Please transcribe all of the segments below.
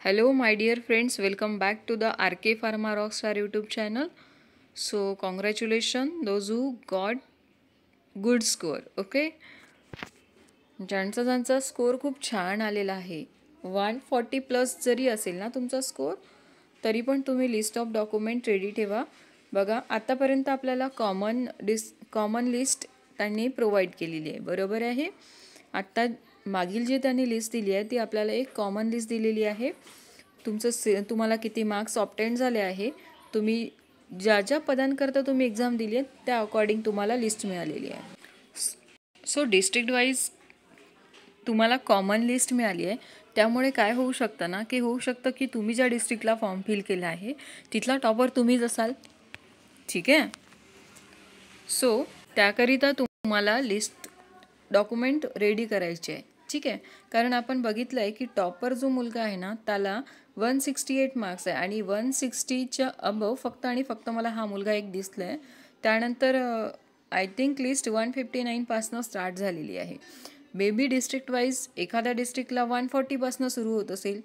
Hello, my dear friends. Welcome back to the RK Pharma Rockstar YouTube channel. So, congratulations those who got good score. Okay. ज्यांचा score खूप छान आलेला आहे 140 plus जरी असेल ना तुमचा स्कोर तरी पण तुम्ही लिस्ट ऑफ डॉक्युमेंट रेडी ठेवा. बघा आतापर्यंत आपल्याला कॉमन लिस्ट त्यांनी प्रोव्हाइड केलेली आहे, बरोबर आहे. आत्ता मागील जे त्यांनी लिस्ट दिली आहे ती आपल्याला एक कॉमन लिस्ट दिलेली आहे. तुम्हाला किती मार्क्स ऑब्टेन झाले आहे, तुम्ही ज्या पदांकरता तुम्ही एक्झाम दिली आहे त्या अकॉर्डिंग तुम्हाला लिस्ट मिळालेली आहे. सो डिस्ट्रिक्ट वाईज तुम्हाला कॉमन लिस्ट मिळाली आहे. त्यामुळे काय होऊ शकतं ना की तुम्ही ज्या डिस्ट्रिक्टला फॉर्म फिल केला आहे तिथला टॉपर तुम्हीच असाल, ठीक आहे. सो त्याकरिता तुम्हाला लिस्ट डॉक्युमेंट रेडी करायचे आहे, ठीक आहे. कारण आपण बघितलं आहे की टॉपर जो मुलगा आहे ना त्याला 168 मार्क्स आहे आणि 160च्या अबव फक्त आणि फक्त मला हा मुलगा एक दिसला आहे. त्यानंतर आय थिंक लिस्ट 159 पासनं स्टार्ट झालेली आहे. मे बी डिस्ट्रिक्ट वाईज एखाद्या डिस्ट्रिक्टला 140 पासनं सुरू होत असेल,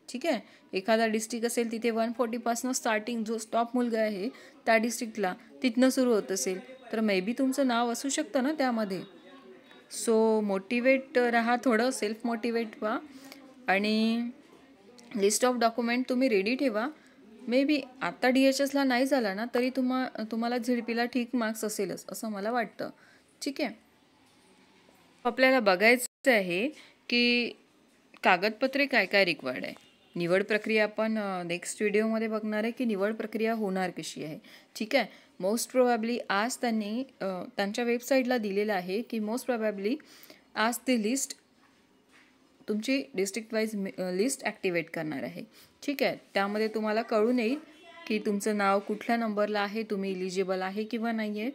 ठीक आहे. एखादा डिस्ट्रिक्ट असेल तिथे 140 पासनं स्टार्टिंग जो टॉप मुलगा आहे त्या डिस्ट्रिक्टला तिथनं सुरू होत असेल तर मे बी तुमचं नाव असू शकतं ना त्यामध्ये. सो मोटिवेट राहा, थोडं सेल्फ मोटिवेट व्हा आणि लिस्ट ऑफ डॉक्युमेंट तुम्ही रेडी ठेवा. मे बी आता DHSला नाही झाला ना तरी तुम्हाला झेडपीला ठीक मार्क्स असेलच असं मला वाटतं, ठीक आहे. आपल्याला बघायचं आहे की कागदपत्रे काय काय रिक्वायर्ड आहे. निवड प्रक्रिया आपण नेक्स्ट व्हिडिओमध्ये बघणार आहे की निवड प्रक्रिया होणार कशी आहे, ठीक आहे. मोस्ट प्रोबॅबली आज त्यांनी त्यांच्या वेबसाईटला दिलेलं आहे की मोस्ट प्रोबॅबली आज ती लिस्ट तुमची डिस्ट्रिक्ट वाईज लिस्ट ॲक्टिवेट करणार आहे, ठीक आहे. त्यामध्ये तुम्हाला कळून येईल की तुमचं नाव कुठल्या नंबरला आहे, तुम्ही इलिजिबल आहे किंवा नाही आहे,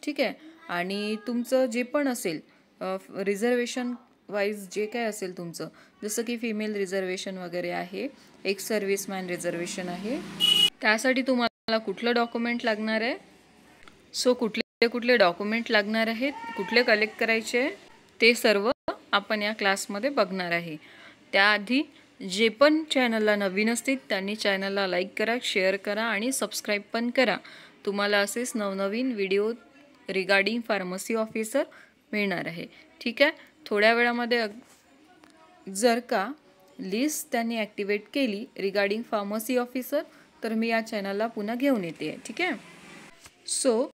ठीक आहे. आणि तुमचं जे पण असेल रिझर्वेशन वाईज जे काय असेल तुमचं, जसं की फिमेल रिझर्वेशन वगैरे आहे, एक्स सर्व्हिसमॅन रिझर्वेशन आहे, त्यासाठी तुम्हाला कुठलं डॉक्युमेंट लागणार आहे. सो कुठले डॉक्युमेंट लागणार आहेत, कुठले कलेक्ट करायचे ते सर्व आपण या क्लासमध्ये बघणार आहे. त्याआधी जे पण चॅनलला नवीन असतील त्यांनी चॅनलला लाईक करा, शेअर करा आणि सबस्क्राईब पण करा. तुम्हाला असेच नवनवीन व्हिडिओ रिगार्डिंग फार्मसी ऑफिसर मिळणार आहे, ठीक आहे. थोड्या वेळामध्ये जर का लिस्ट त्यांनी ॲक्टिवेट केली रिगार्डिंग फार्मसी ऑफिसर तर मी या चॅनलला पुन्हा घेऊन येते, ठीक आहे. सो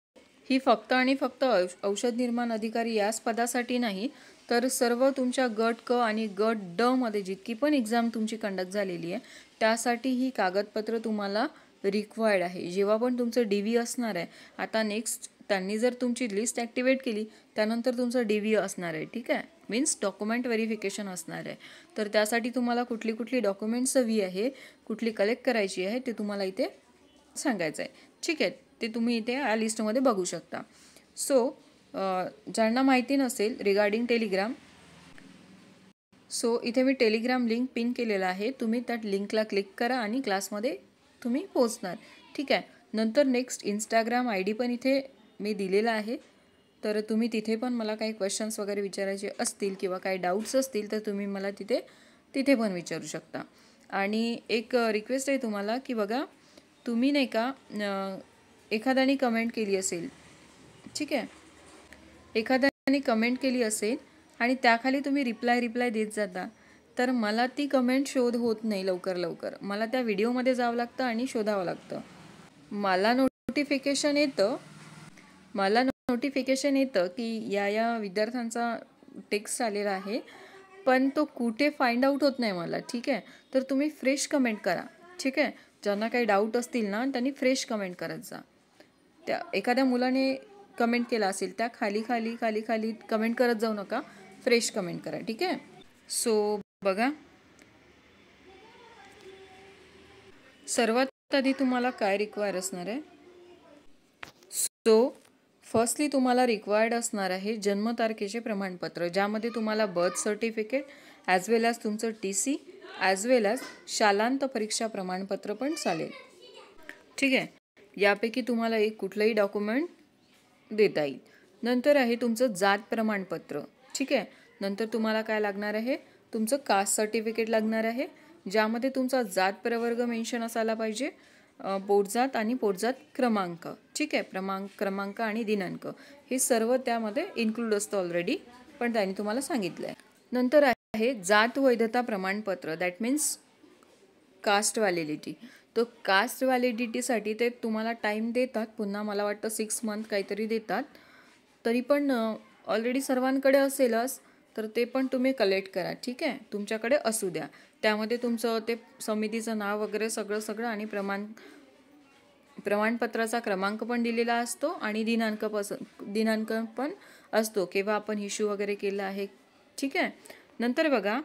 ही फक्त आणि फक्त औषध निर्माण अधिकारी याच पदासाठी नाही तर सर्व तुमच्या गट क आणि गट ड मध्ये जितकी पण एक्झाम तुमची कंडक्ट झालेली आहे त्यासाठी ही कागदपत्र तुम्हाला रिक्वायर्ड आहे. जेव्हा पण तुमचं DV असणार आहे, आता नेक्स्ट त्यांनी जर तुमची लिस्ट ॲक्टिवेट केली त्यानंतर तुमचं DV असणार आहे, ठीक आहे. मीन्स डॉक्युमेंट व्हेरिफिकेशन असणार आहे. तर त्यासाठी तुम्हाला कुठली डॉक्युमेंट्स हवी आहे, कुठली कलेक्ट करायची आहे ते तुम्हाला इथे सांगायचं आहे, ठीक आहे. ते तुम्ही इथे या लिस्टमध्ये बघू शकता. सो ज्यांना माहिती नसेल रिगार्डिंग टेलिग्राम, सो इथे मी टेलिग्राम लिंक पिन केलेला आहे. तुम्ही त्या लिंकला क्लिक करा आणि क्लासमध्ये तुम्ही पोहोचणार, ठीक आहे. नंतर नेक्स्ट इंस्टाग्राम ID पण इथे मी दिलेला आहे. तर तुम्ही तिथे पण मला काही क्वेश्चन्स वगैरे विचारायचे असतील किंवा काही डाऊट्स असतील तर तुम्ही मला तिथे पण विचारू शकता. आणि एक रिक्वेस्ट आहे तुम्हाला की बघा तुम्ही नाही का एखाद्याने कमेंट केली असेल, ठीक आहे, एखाद्याने कमेंट केली असेल आणि त्याखाली तुम्ही रिप्लाय देत जाता तर मला ती कमेंट शोध होत नाही लवकर. मला त्या व्हिडिओमध्ये जावं लागतं आणि शोधावं लागतं. मला नोटिफिकेशन येतं की या विद्यार्थ्यांचा टेक्स्ट आलेला आहे पण तो कुठे फाइंड आउट होत नाही मला, ठीक आहे. तर तुम्ही फ्रेश कमेंट करा, ठीक आहे. ज्यांना काही डाऊट असतील ना त्यांनी फ्रेश कमेंट करत जा. त्या एखाद्या मुलाने कमेंट केला असेल त्या खाली कमेंट करत जाऊ नका, फ्रेश कमेंट करा, ठीक आहे. सो बघा सर्वात आधी तुम्हाला काय रिक्वायर असणार आहे. सो फर्स्टली तुम्हाला रिक्वायर्ड असणार आहे जन्मतारखेचे प्रमाणपत्र, ज्यामध्ये तुम्हाला बर्थ सर्टिफिकेट ॲज वेल ॲज तुमचं TC ॲज वेल ॲज शालांत परीक्षा प्रमाणपत्र पण चालेल, ठीक आहे. यापैकी तुम्हाला एक कुठलंही डॉक्युमेंट देता येईल. नंतर आहे तुमचं जात प्रमाणपत्र, ठीक आहे. नंतर तुम्हाला काय लागणार आहे, तुमचं कास्ट सर्टिफिकेट लागणार आहे. ज्यामध्ये तुमचा जात प्रवर्ग मेन्शन असायला पाहिजे, पोटजात आणि पोटजात क्रमांक, ठीक आहे, क्रमांक आणि दिनांक हे सर्व त्यामध्ये इन्क्लूड असतं ऑलरेडी, पण त्यांनी तुम्हाला सांगितलं आहे. नंतर आहे जात वैधता प्रमाणपत्र, दॅट मीन्स कास्ट व्हॅलिडिटी. तो कास्ट व्हॅलिडिटीसाठी ते तुम्हाला टाईम देतात, पुन्हा मला वाटतं 6 मंथ काहीतरी देतात. तरी पण ऑलरेडी सर्वांकडे असेलच, तर ते पण तुम्ही कलेक्ट करा, ठीक आहे, तुमच्याकडे असू द्या. त्यामध्ये तुमचं ते समितीचं नाव वगैरे सगळं आणि प्रमाणपत्राचा क्रमांक पण दिलेला असतो आणि दिनांक पण असतो, केव्हा आपण इश्यू वगैरे केलं आहे, ठीक आहे. नंतर बघा,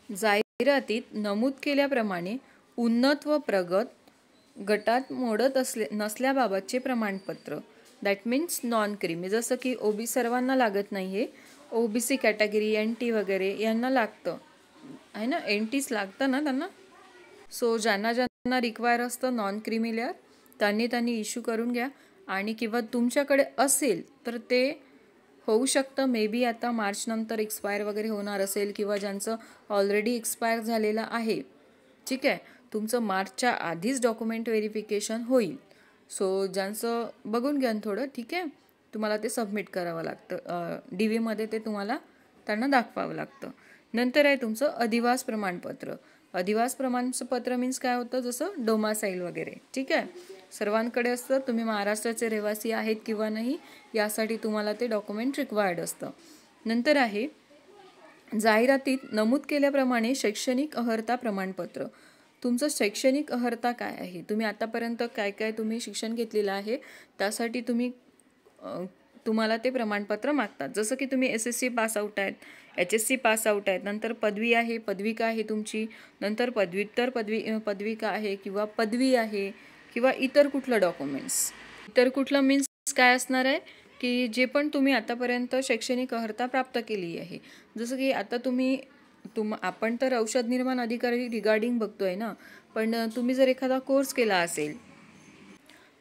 जाहिरातीत नमूद केल्याप्रमाणे उन्नत व प्रगत गटात मोडत नसल्याबाबतचे प्रमाणपत्र, दॅट मीन्स नॉन क्रीमी. जसं की OBC सर्वांना लागत नाही आहे, OBC कॅटेगरी NT वगैरे यांना लागतं आहे ना, NTच लागतं ना त्यांना. सो ज्यांना रिक्वायर असतं नॉन क्रीमी लेअर, त्यांनी इश्यू करून घ्या. आणि किंवा तुमच्याकडे असेल तर ते होऊ शकतं मे बी आता मार्च नंतर एक्सपायर वगैरे होणार असेल, किंवा ज्यांचं ऑलरेडी एक्सपायर झालेलं आहे, ठीक आहे, तुमचं मार्चच्या आधीच डॉक्युमेंट व्हेरिफिकेशन होईल. सो ज्यांचं बघून घ्या थोडं, ठीक आहे, तुम्हाला ते सबमिट करावं लागतं, DVमध्ये ते तुम्हाला त्यांना दाखवावं लागतं. नंतर आहे तुमचं अधिवास प्रमाणपत्र. अधिवास प्रमाणपत्र मीन्स काय होतं, जसं डोमासाईल वगैरे, ठीक आहे, सर्वांकडे असतं. तुम्ही महाराष्ट्राचे रहिवासी आहेत किंवा नाही यासाठी तुम्हाला ते डॉक्युमेंट रिक्वायर्ड असतं. नंतर आहे जाहिरातीत नमूद केल्याप्रमाणे शैक्षणिक अर्हता प्रमाणपत्र. तुमचं शैक्षणिक अर्हता काय आहे, तुम्ही आतापर्यंत काय तुम्ही शिक्षण घेतलेलं आहे, त्यासाठी तुम्हाला ते प्रमाणपत्र मागतात. जसं की तुम्ही SSC पास आउट आहेत, HSC पास आउट आहेत, नंतर पदवी आहे, पदविका आहे तुमची, नंतर पदव्युत्तर पदविका आहे, किंवा पदवी आहे, किंवा इतर कुठलं डॉक्युमेंट्स. इतर कुठलं मीन्स काय असणार आहे की जे पण तुम्ही आतापर्यंत शैक्षणिक अर्हता प्राप्त केली आहे. जसं की आता आपण तर औषध निर्माण अधिकारी रिगार्डिंग बघतोय ना, पण तुम्ही जर एखादा कोर्स केला असेल,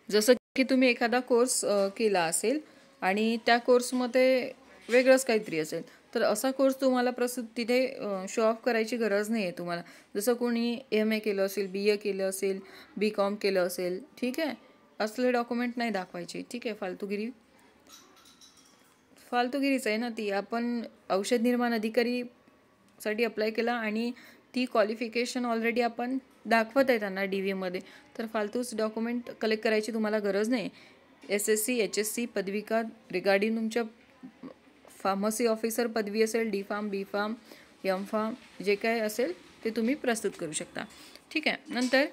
जसं की तुम्ही एखादा कोर्स केला असेल आणि त्या कोर्समध्ये वेगळंच काहीतरी असेल, तर असा कोर्स तुम्हाला तिथे शो ऑफ करायची गरज नाही आहे तुम्हाला. जसं कोणी MA केलं असेल, BA केलं असेल, BCom केलं असेल, ठीक आहे, असले डॉक्युमेंट नाही दाखवायचे, ठीक आहे. फालतूगिरीच आहे ना ती. आपण औषध निर्माण अधिकारीसाठी अप्लाय केला आणि ती क्वालिफिकेशन ऑलरेडी आपण दाखवत आहे त्यांना DVमध्ये, तर फालतूच डॉक्युमेंट कलेक्ट करायची तुम्हाला गरज नाही. SSC HSC पदविका रिगार्डिंग तुमच्या फार्मसी ऑफिसर पदवी असेल, D.Pharm B.Pharm M.Pharm जे काय असेल ते तुम्ही प्रस्तुत करू शकता, ठीक आहे. नंतर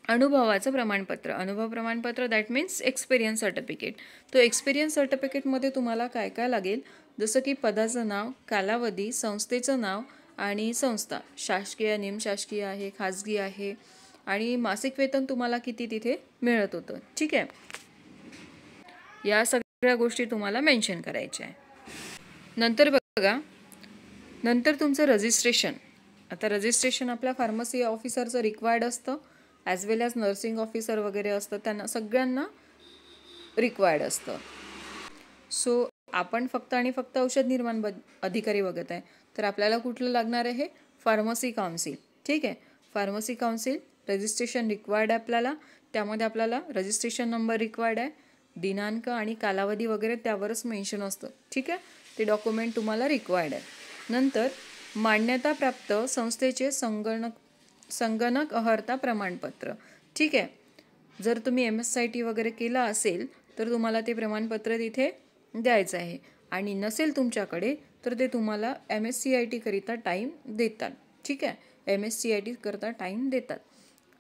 अनुभवाचं प्रमाणपत्र. अनुभव प्रमाणपत्र दॅट मीन्स एक्सपिरियन्स सर्टिफिकेट. तो एक्सपिरियन्स सर्टिफिकेटमध्ये तुम्हाला काय लागेल, जसं की पदाचं नाव, कालावधी, संस्थेचं नाव आणि संस्था, शासकीय, निमशासकीय आहे, खाजगी आहे, आणि मासिक वेतन तुम्हाला किती तिथे मिळत होतं, ठीक आहे. या सगळ्या गोष्टी तुम्हाला मेन्शन करायच्या आहे. नंतर बघा, नंतर तुमचं रजिस्ट्रेशन. आता रजिस्ट्रेशन आपल्या फार्मसी ऑफिसरचं रिक्वायर्ड असतं, ॲज वेल ॲज नर्सिंग ऑफिसर वगैरे असतं, त्यांना सगळ्यांना रिक्वायर्ड असतं. सो आपण फक्त औषध निर्माण अधिकारी बघत आहे, तर आपल्याला कुठलं लागणार आहे, फार्मसी काउन्सिल, ठीक आहे. फार्मसी काउन्सिल रजिस्ट्रेशन रिक्वायर्ड आहे आपल्याला. त्यामध्ये आपल्याला रजिस्ट्रेशन नंबर रिक्वायर्ड आहे, दिनांक आणि कालावधी वगैरे त्यावरच मेन्शन असतं, ठीक आहे. ते डॉक्युमेंट तुम्हाला रिक्वायर्ड आहे. नंतर मान्यताप्राप्त संस्थेचे संगणक अर्हता प्रमाणपत्र, ठीक आहे. जर तुम्ही MSCIT वगैरे केला असेल तर तुम्हाला ते प्रमाणपत्र तिथे द्यायचं आहे, आणि नसेल तुमच्याकडे तर ते तुम्हाला MSCIT करिता टाईम देतात, ठीक आहे. MSCIT करता टाईम देतात,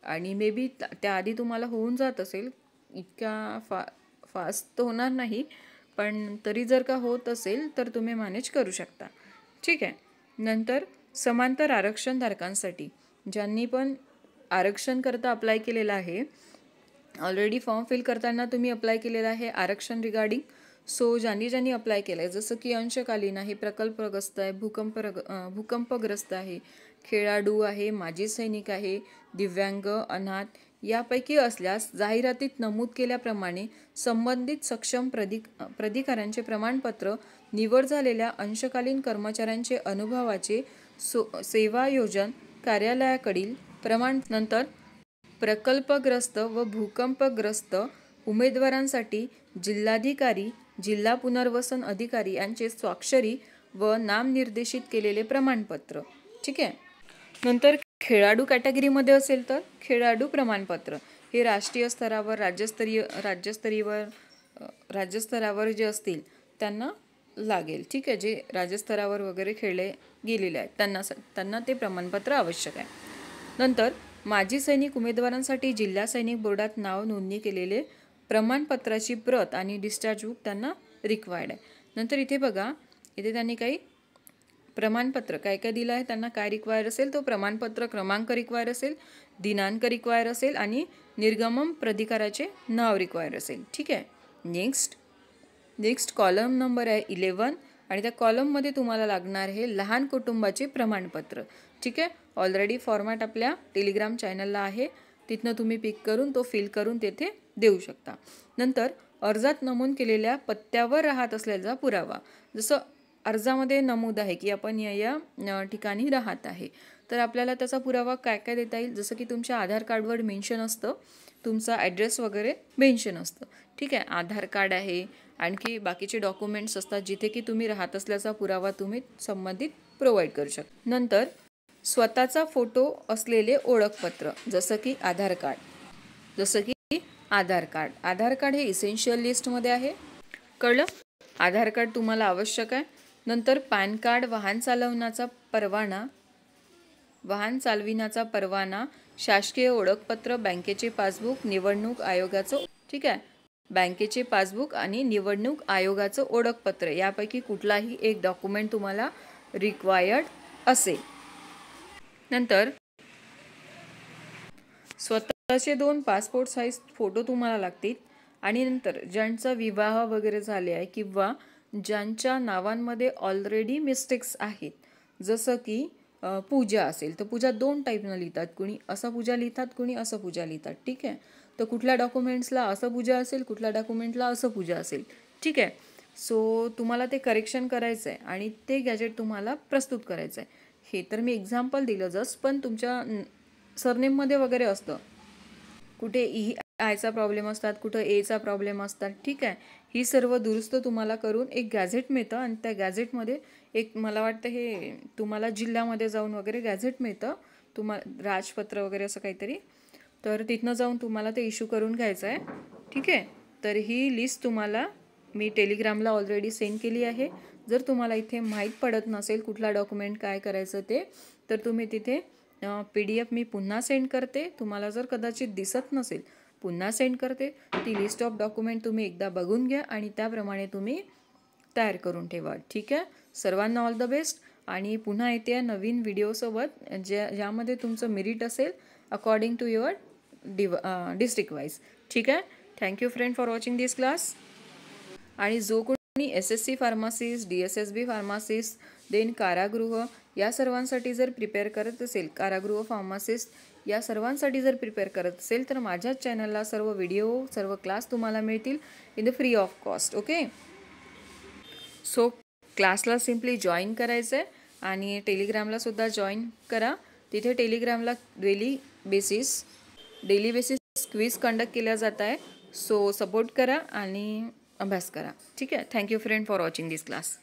आणि मे बी त्याआधी तुम्हाला होऊन जात असेल, इतका फास्ट होणार नाही, पण तरी जर का होत असेल तर तुम्ही मॅनेज करू शकता, ठीक आहे. नंतर समांतर आरक्षण धारकांसाठी, ज्यांनी पण आरक्षण करता अप्लाय केलेलं आहे, ऑलरेडी फॉर्म फिल करताना तुम्ही अप्लाय केलेलं आहे आरक्षण रिगार्डिंग. सो ज्यांनी अप्लाय केलं आहे, जसं की अंशकालीन आहे, प्रकल्पग्रस्त आहे, भूकंपग्रस्त आहे, खेळाडू आहे, माजी सैनिक आहे, दिव्यांग, अनाथ यापैकी असल्यास जाहिरातीत नमूद केल्याप्रमाणे संबंधित सक्षम प्राधिकाऱ्यांचे प्रमाणपत्र निवड झालेल्या अंशकालीन कर्मचाऱ्यांचे अनुभवाचे सेवायोजन कार्यालयाकडील प्रमाण. नंतर प्रकल्पग्रस्त व भूकंपग्रस्त उमेदवारांसाठी जिल्हाधिकारी, जिल्हा पुनर्वसन अधिकारी यांचे स्वाक्षरी व नामनिर्देशित केलेले प्रमाणपत्र. ठीक आहे. नंतर खेळाडू कॅटेगरीमध्ये असेल तर खेळाडू प्रमाणपत्र हे राष्ट्रीय स्तरावर, राज्यस्तरावर जे असतील त्यांना लागेल. ठीक आहे. जे राज्यस्तरावर वगैरे खेळले गेलेले आहेत त्यांना ते प्रमाणपत्र आवश्यक आहे. नंतर माजी सैनिक उमेदवारांसाठी जिल्हा सैनिक बोर्डात नाव नोंदणी केलेले प्रमाणपत्राची प्रत आणि डिस्चार्ज बुक त्यांना रिक्वायर्ड आहे. नंतर इथे बघा, इथे त्यांनी काही प्रमाणपत्र काय काय दिलं आहे. त्यांना काय रिक्वायर असेल, तो प्रमाणपत्र क्रमांक रिक्वायर असेल, दिनांक रिक्वायर असेल आणि निर्गमन प्राधिकाराचे नाव रिक्वायर असेल. ठीक आहे. नेक्स्ट कॉलम नंबर आहे 11 आणि त्या कॉलममध्ये तुम्हाला लागणार आहे लहान कुटुंबाचे प्रमाणपत्र. ठीक आहे. ऑलरेडी फॉर्मॅट आपल्या टेलिग्राम चॅनलला आहे, तिथनं तुम्ही पिक करून तो फिल करून तेथे देऊ शकता. नंतर अर्जात नमूद केलेल्या पत्त्यावर राहत असलेला पुरावा. जसं अर्जामध्ये नमूद आहे की आपण या ठिकाणी राहत आहे, तर आपल्याला त्याचा पुरावा काय काय देता येईल. जसं की तुमच्या आधार कार्डवर मेन्शन असतं, तुमचा ॲड्रेस वगैरे मेन्शन असतं. ठीक आहे. आधार कार्ड आहे, आणखी बाकीचे डॉक्युमेंट्स असतात जिथे की तुम्ही राहत असल्याचा पुरावा तुम्ही संबंधित प्रोव्हाइड करू शकता. नंतर स्वतःचा फोटो असलेले ओळखपत्र जसं की आधार कार्ड हे इसेन्शियल लिस्टमध्ये आहे. कळलं. आधार कार्ड तुम्हाला आवश्यक आहे. नंतर पॅन कार्ड, वाहन चालविण्याचा परवाना, शासकीय ओळखपत्र, बँकेचे पासबुक, निवडणूक आयोगाचं. ठीक आहे. बँकेचे पासबुक आणि निवडणूक आयोगाचं ओळखपत्र यापैकी कुठलाही एक डॉक्युमेंट तुम्हाला रिक्वायर्ड असेल. नंतर स्वतःचे 2 पासपोर्ट साईज फोटो तुम्हाला लागतील. आणि नंतर ज्यांचा विवाह वगैरे झाले आहे किंवा ज्यांच्या नावांमध्ये ऑलरेडी मिस्टेक्स आहेत, जसं की पूजा असेल तर पूजा 2 टाईपनं लिहितात, कुणी असं पूजा लिहितात, कुणी असं पूजा लिहितात. ठीक आहे. तर कुठल्या डॉक्युमेंट्सला असं पूजा असेल, कुठल्या डॉक्युमेंटला असं पूजा असेल. ठीक आहे. सो तुम्हाला ते करेक्शन करायचं आहे आणि ते गॅजेट तुम्हाला प्रस्तुत करायचं आहे. हे तर मी एक्झाम्पल दिलं जस्ट, पण तुमच्या सरनेममध्ये वगैरे असतं, कुठे आयचा प्रॉब्लेम असतात, कुठं एचा प्रॉब्लेम असतात. ठीक आहे. ही सर्व दुरुस्त तुम्हाला करून एक गॅझेट मिळतं आणि त्या गॅझेटमध्ये एक मला वाटतं हे तुम्हाला जिल्ह्यामध्ये जाऊन वगैरे गॅझेट मिळतं, राजपत्र वगैरे असं काहीतरी, तर तिथनं जाऊन तुम्हाला ते इश्यू करून घ्यायचं आहे. ठीक आहे. तर ही लिस्ट तुम्हाला मी टेलिग्रामला ऑलरेडी सेंड केली आहे. जर तुम्हाला इथे माहीत पडत नसेल कुठला डॉक्युमेंट काय करायचं ते, तर तुम्ही तिथे PDF मी पुन्हा सेंड करते. तुम्हाला जर कदाचित दिसत नसेल पुन्हा सेंड करते. ती लिस्ट ऑफ डॉक्युमेंट तुम्ही एकदा बघून घ्या आणि त्याप्रमाणे तुम्ही तयार करून ठेवा. ठीक आहे. सर्वांना ऑल द बेस्ट आणि पुन्हा येते नवीन व्हिडिओसोबत ज्यामध्ये तुमचं मेरिट असेल according to your district wise. ठीक आहे. Thank you friend for watching this class. आणि जो कोणी SSC pharmacist, DSSB pharmacist, then कारागृह या सर्वांसाठी जर प्रिपेअर करत असेल, कारागृह फार्मासिस्ट या सर्वांसाठी जर प्रिपेअर करत असेल, तर माझ्याच चॅनलला सर्व व्हिडिओ, सर्व क्लास तुम्हाला मिळतील in the free of cost. Okay. So क्लासला सिम्पली जॉईन करायचं आहे आणि टेलिग्रामला सुद्धा जॉईन करा. तिथे टेलिग्रामला डेली बेसिस क्विज कंडक्ट केल्या जात आहे. सो सपोर्ट करा आणि अभ्यास करा. ठीक आहे. Thank you friend for watching this class.